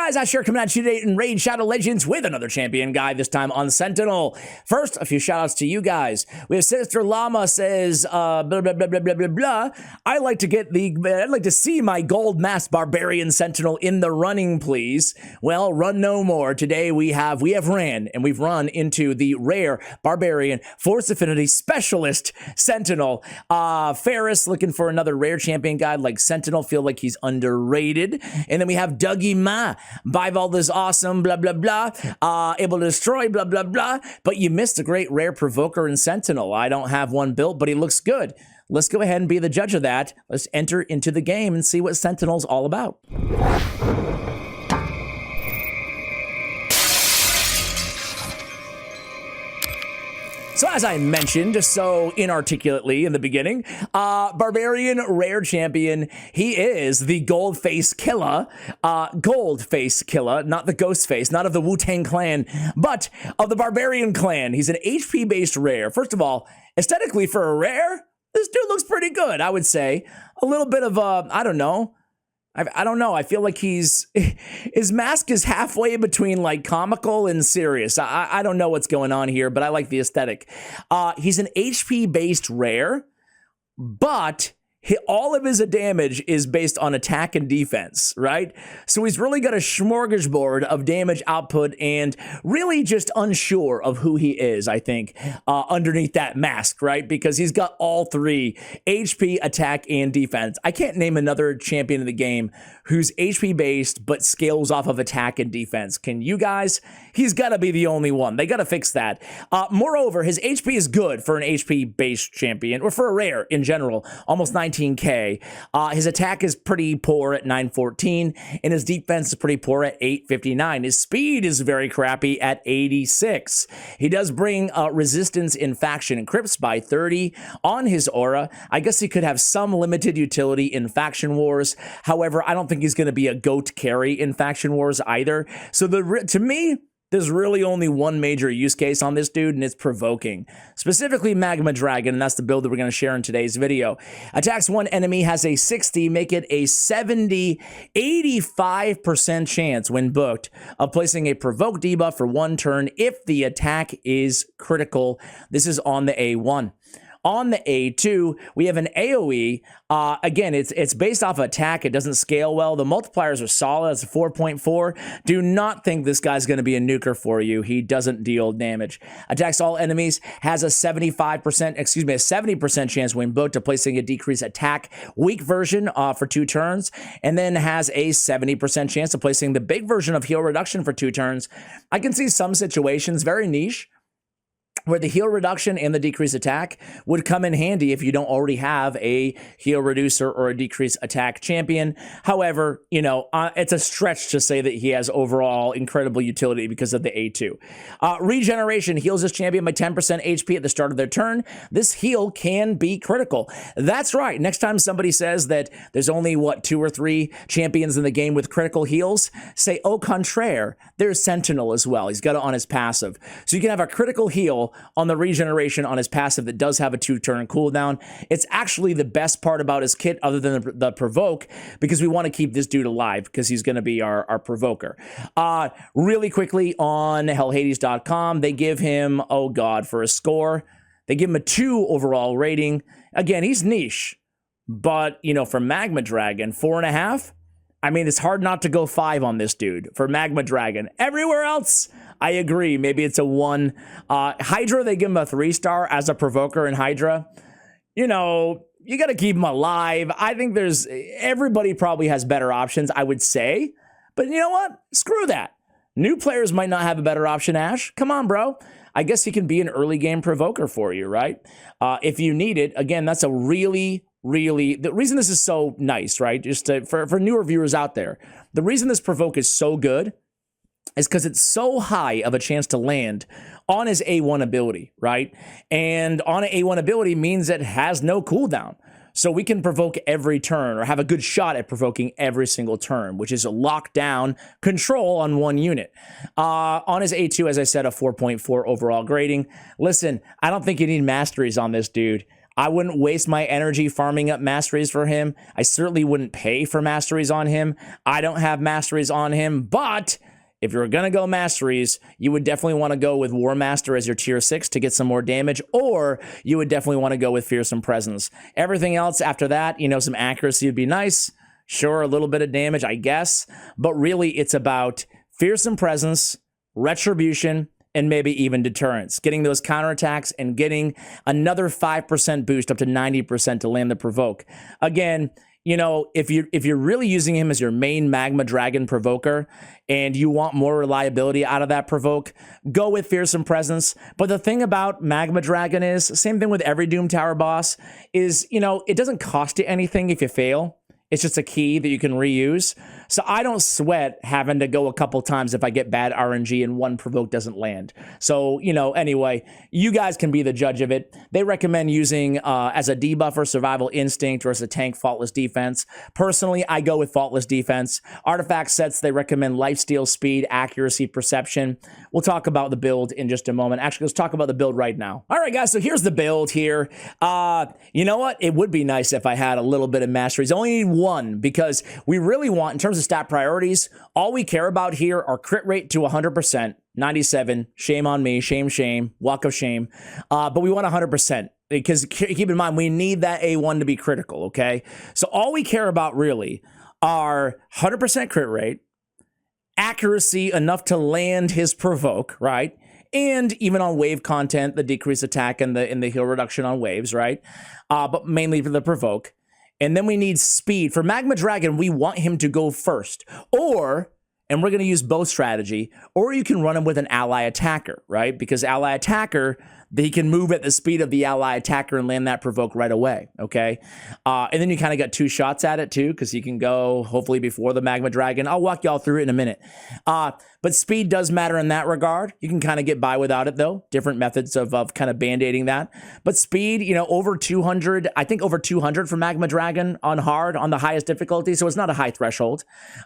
guys, Asher coming at you today in Raid Shadow Legends with another champion guy, this time on Sentinel. First, a few shoutouts to you guys. We have Sinister Llama says, blah, blah, blah, blah, blah, blah, blah. I'd like to see my gold masked barbarian Sentinel in the running, please. Well, run no more. Today we have ran, and we've run into the rare barbarian Force Affinity Specialist Sentinel. Ferris looking for another rare champion guide like Sentinel, feel like he's underrated. And then we have Dougie Ma. Bivald is awesome, blah, blah, blah. Able to destroy, blah, blah, blah. But you missed a great rare provoker in Sentinel. I don't have one built, but he looks good. Let's go ahead and be the judge of that. Let's enter into the game and see what Sentinel's all about. So as I mentioned, just so inarticulately in the beginning, Barbarian Rare Champion, he is the Gold Face Killer, Gold Face Killer, not the Ghost Face, not of the Wu-Tang Clan, but of the Barbarian Clan. He's an HP-based rare. First of all, aesthetically for a rare, this dude looks pretty good, I would say. A little bit of, I don't know. I don't know. I feel like his mask is halfway between like comical and serious. I don't know what's going on here, but I like the aesthetic. He's an HP based rare, but all of his damage is based on attack and defense, right? So he's really got a smorgasbord of damage output and really just unsure of who he is, I think, underneath that mask, right? Because he's got all three, HP, attack, and defense. I can't name another champion in the game who's HP based but scales off of attack and defense. Can you guys? He's got to be the only one. They got to fix that. Moreover, his HP is good for an HP based champion, or for a rare in general, almost 19k. His attack is pretty poor at 914, and his defense is pretty poor at 859. His speed is very crappy at 86. He does bring resistance in faction and crypts by 30 on his aura. I guess he could have some limited utility in faction wars. However, I don't think he's going to be a GOAT carry in faction wars either. So to me, there's really only one major use case on this dude, and it's provoking. Specifically Maga Dragon, and that's the build that we're going to share in today's video. Attacks one enemy, has a 60, make it a 70, 85% chance when booked of placing a provoke debuff for one turn if the attack is critical. This is on the A1. On the A2, we have an AoE. Again, it's based off attack. It doesn't scale well. The multipliers are solid. It's a 4.4. Do not think this guy's going to be a nuker for you. He doesn't deal damage. Attacks all enemies. Has a 70% chance when booked of placing a decreased attack weak version for 2 turns. And then has a 70% chance of placing the big version of heal reduction for 2 turns. I can see some situations, very niche, where the heal reduction and the decreased attack would come in handy if you don't already have a heal reducer or a decreased attack champion. However, you know, it's a stretch to say that he has overall incredible utility because of the A2. Regeneration heals this champion by 10% HP at the start of their turn. This heal can be critical. That's right. Next time somebody says that there's only, 2 or 3 champions in the game with critical heals, say, au contraire, there's Sentinel as well. He's got it on his passive. So you can have a critical heal on the regeneration on his passive that does have a 2-turn cooldown. It's actually the best part about his kit other than the provoke, because we want to keep this dude alive because he's going to be our provoker. Really quickly on hellhades.com, they give him, oh god, for a score, they give him a 2 overall rating. Again, he's niche, but you know, for Maga Dragon, 4.5. I mean, it's hard not to go 5 on this dude for Maga Dragon. Everywhere else, I agree. Maybe it's a 1. Hydra, they give him a 3-star as a provoker in Hydra. You know, you got to keep him alive. I think everybody probably has better options, I would say. But you know what? Screw that. New players might not have a better option, Ash. Come on, bro. I guess he can be an early game provoker for you, right? If you need it, again, that's a really, the reason this is so nice, right? Just for newer viewers out there, the reason this provoke is so good is because it's so high of a chance to land on his A1 ability, right? And on an A1 ability means it has no cooldown. So we can provoke every turn, or have a good shot at provoking every single turn, which is a lockdown control on one unit. On his A2, as I said, a 4.4 overall grading. Listen, I don't think you need masteries on this dude. I wouldn't waste my energy farming up masteries for him. I certainly wouldn't pay for masteries on him. I don't have masteries on him, but if you're going to go masteries, you would definitely want to go with War Master as your tier 6 to get some more damage, or you would definitely want to go with Fearsome Presence. Everything else after that, you know, some accuracy would be nice. Sure, a little bit of damage, I guess, but really it's about Fearsome Presence, Retribution, and maybe even Deterrence. Getting those counterattacks and getting another 5% boost up to 90% to land the Provoke. Again, you know, if you're really using him as your main Magma Dragon provoker and you want more reliability out of that provoke, go with Fearsome Presence. But the thing about Magma Dragon is, same thing with every Doom Tower boss, is, you know, it doesn't cost you anything if you fail. It's just a key that you can reuse. So I don't sweat having to go a couple times if I get bad RNG and one provoke doesn't land. So, you know, anyway, you guys can be the judge of it. They recommend using as a debuffer Survival Instinct or as a tank Faultless Defense. Personally, I go with Faultless Defense. Artifact sets, they recommend Lifesteal, Speed, Accuracy, Perception. We'll talk about the build in just a moment. Actually, let's talk about the build right now. All right, guys, so here's the build here. You know what? It would be nice if I had a little bit of masteries. Only need one, because we really want, in terms of stat priorities, all we care about here are crit rate to 100%, 97, shame on me, shame, walk of shame. But we want 100%. Because keep in mind, we need that A1 to be critical, okay? So all we care about really are 100% crit rate, accuracy enough to land his provoke, right? And even on wave content, the decreased attack and the heal reduction on waves, right? But mainly for the provoke. And then we need speed. For Magma Dragon, we want him to go first. Or, and we're going to use both strategy, or you can run him with an ally attacker, right? Because ally attacker, he can move at the speed of the ally attacker and land that provoke right away, okay? And then you kind of got 2 shots at it too, because you can go hopefully before the Magma Dragon. I'll walk y'all through it in a minute. But speed does matter in that regard. You can kind of get by without it though. Different methods of kind of band-aiding that. But speed, you know, over 200, I think over 200 for Magma Dragon on hard, on the highest difficulty, so it's not a high threshold.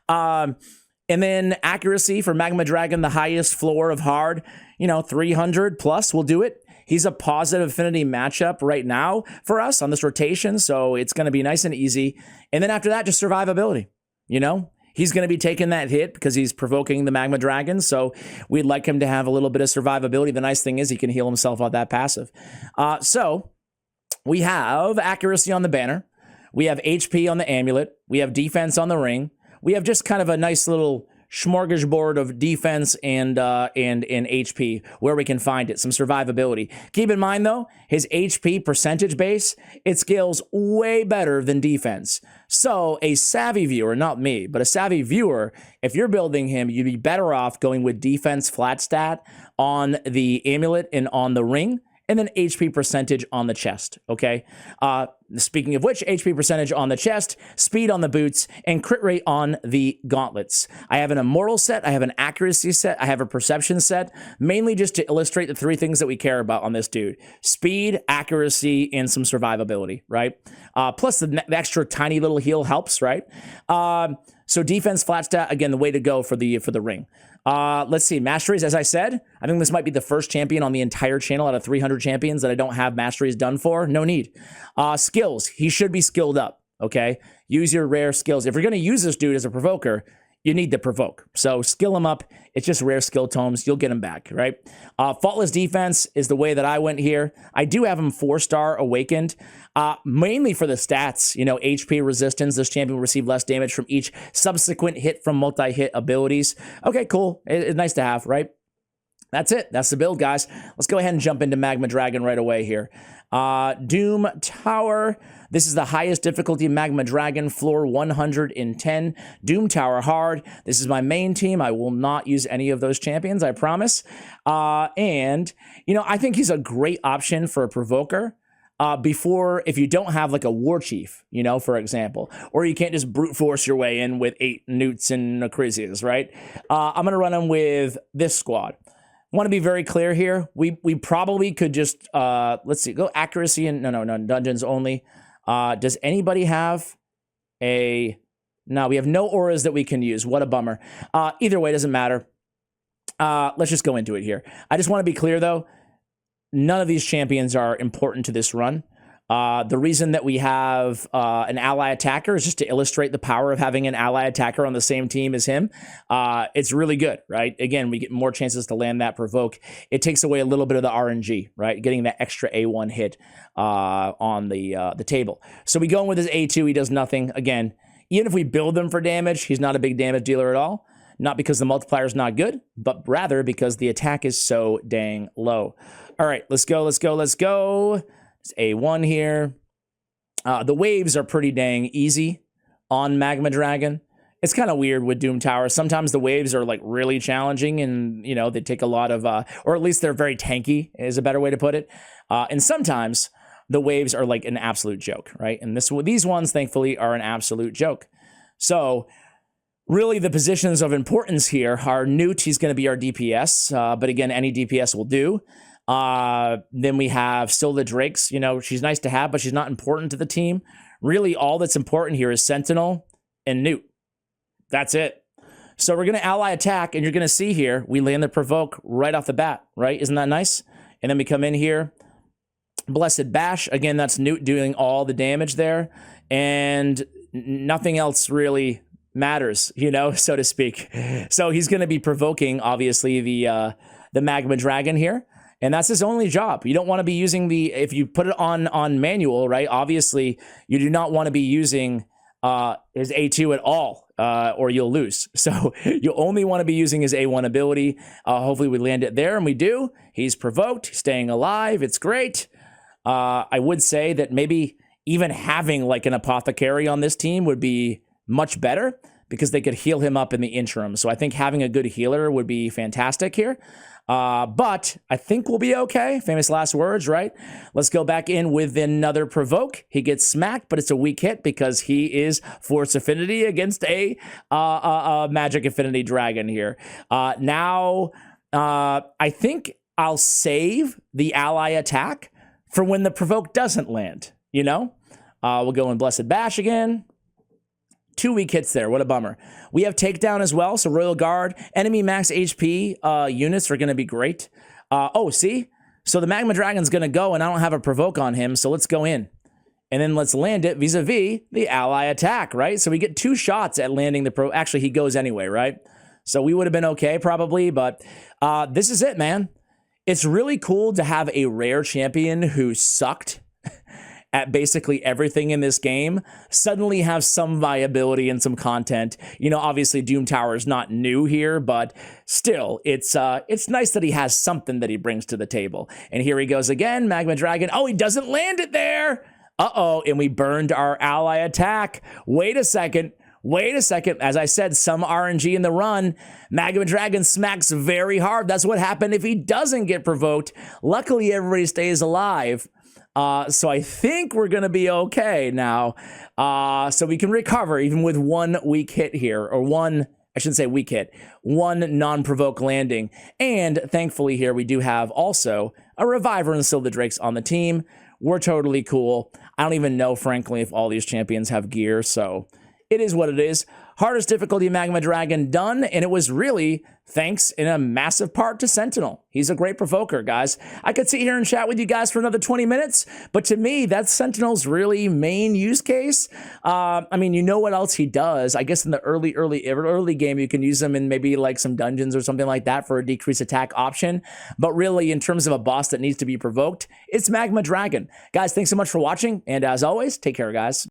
And then accuracy for Magma Dragon, the highest floor of hard, you know, 300 plus will do it. He's a positive affinity matchup right now for us on this rotation, so it's going to be nice and easy. And then after that, just survivability, you know? He's going to be taking that hit because he's provoking the Magma Dragon, so we'd like him to have a little bit of survivability. The nice thing is he can heal himself on that passive. So we have accuracy on the banner. We have HP on the amulet. We have defense on the ring. We have just kind of a nice little smorgasbord of defense and HP where we can find it, some survivability. Keep in mind though, his HP percentage base, it scales way better than defense. So a savvy viewer, not me, but a savvy viewer, if you're building him, you'd be better off going with defense flat stat on the amulet and on the ring, and then HP percentage on the chest, okay? Speaking of which, HP percentage on the chest, speed on the boots, and crit rate on the gauntlets. I have an immortal set, I have an accuracy set, I have a perception set, mainly just to illustrate the 3 things that we care about on this dude. Speed, accuracy, and some survivability, right? Plus the extra tiny little heal helps, right? So defense flat stat, again, the way to go for the ring. Let's see, masteries, as I said, I think this might be the first champion on the entire channel out of 300 champions that I don't have masteries done for. No need. Skills, he should be skilled up, okay? Use your rare skills. If you're going to use this dude as a provoker, you need to provoke. So skill him up. It's just rare skill tomes. You'll get him back, right? Faultless defense is the way that I went here. I do have him 4-star awakened, mainly for the stats. You know, HP resistance. This champion will receive less damage from each subsequent hit from multi-hit abilities. Okay, cool. It's nice to have, right? That's it. That's the build, guys. Let's go ahead and jump into Magma Dragon right away here. Doom Tower. This is the highest difficulty Magma Dragon, floor 110. Doom Tower hard. This is my main team. I will not use any of those champions, I promise. And, you know, I think he's a great option for a provoker. Before, if you don't have like a war chief, you know, for example, or you can't just brute force your way in with 8 newts and Acrisias, right? I'm going to run him with this squad. Want to be very clear here. We probably could just, let's see, go accuracy and no, dungeons only. Does anybody have no, we have no auras that we can use. What a bummer. Either way, doesn't matter. Let's just go into it here. I just want to be clear though. None of these champions are important to this run. The reason that we have an ally attacker is just to illustrate the power of having an ally attacker on the same team as him. It's really good, right? Again, we get more chances to land that provoke. It takes away a little bit of the RNG, right? Getting that extra A1 hit on the table. So we go in with his A2. He does nothing. Again, even if we build him for damage, he's not a big damage dealer at all. Not because the multiplier is not good, but rather because the attack is so dang low. All right, let's go, let's go, let's go. It's A1 here. The waves are pretty dang easy on Maga Dragon. It's kind of weird with Doom Tower. Sometimes the waves are like really challenging and, you know, they take a lot of, or at least they're very tanky is a better way to put it. And sometimes the waves are like an absolute joke, right? And these ones, thankfully, are an absolute joke. So really the positions of importance here are Newt. He's going to be our DPS. But again, any DPS will do. Then we have still the Drakes. You know, she's nice to have, but she's not important to the team. Really, all that's important here is Sentinel and Newt. That's it. So we're going to ally attack, and you're going to see here, we land the provoke right off the bat, right? Isn't that nice? And then we come in here, Blessed Bash. Again, that's Newt doing all the damage there, and nothing else really matters, you know, so to speak. So he's going to be provoking, obviously, the Maga Dragon here. And that's his only job. You don't want to be using if you put it on manual, right? Obviously, you do not want to be using his A2 at all, or you'll lose. So you only want to be using his A1 ability. Hopefully we land it there, and we do. He's provoked, staying alive. It's great. I would say that maybe even having like an apothecary on this team would be much better because they could heal him up in the interim. So I think having a good healer would be fantastic here. But I think we'll be okay. Famous last words, right? Let's go back in with another provoke. He gets smacked, but it's a weak hit because he is Force Affinity against a Magic Affinity Dragon here. Now, I think I'll save the ally attack for when the provoke doesn't land, you know? We'll go in Blessed Bash again. 2 weak hits there. What a bummer. We have takedown as well. So Royal Guard, enemy max HP units are going to be great. Oh, see? So the Maga Dragon's going to go, and I don't have a provoke on him. So let's go in. And then let's land it vis-a-vis the ally attack, right? So we get 2 shots at landing the pro. Actually, he goes anyway, right? So we would have been okay probably. But this is it, man. It's really cool to have a rare champion who sucked at basically everything in this game suddenly have some viability and some content. You know, obviously Doom Tower is not new here, but still, it's nice that he has something that he brings to the table. And here he goes again, Maga Dragon. Oh, he doesn't land it there. Uh-oh, and we burned our ally attack. Wait a second. As I said, some RNG in the run. Maga Dragon smacks very hard. That's what happened if he doesn't get provoked. Luckily, everybody stays alive. So I think we're going to be okay now. So we can recover even with 1 weak hit here, or I shouldn't say weak hit, 1 non-provoke landing. And thankfully here we do have also a Reviver and still the Drakes on the team. We're totally cool. I don't even know, frankly, if all these champions have gear, so it is what it is. Hardest difficulty Maga Dragon done, and it was really thanks in a massive part to Sentinel. He's a great provoker, guys. I could sit here and chat with you guys for another 20 minutes, but to me, that's Sentinel's really main use case. I mean, you know what else he does? I guess in the early game, you can use him in maybe like some dungeons or something like that for a decreased attack option. But really, in terms of a boss that needs to be provoked, it's Maga Dragon. Guys, thanks so much for watching, and as always, take care, guys.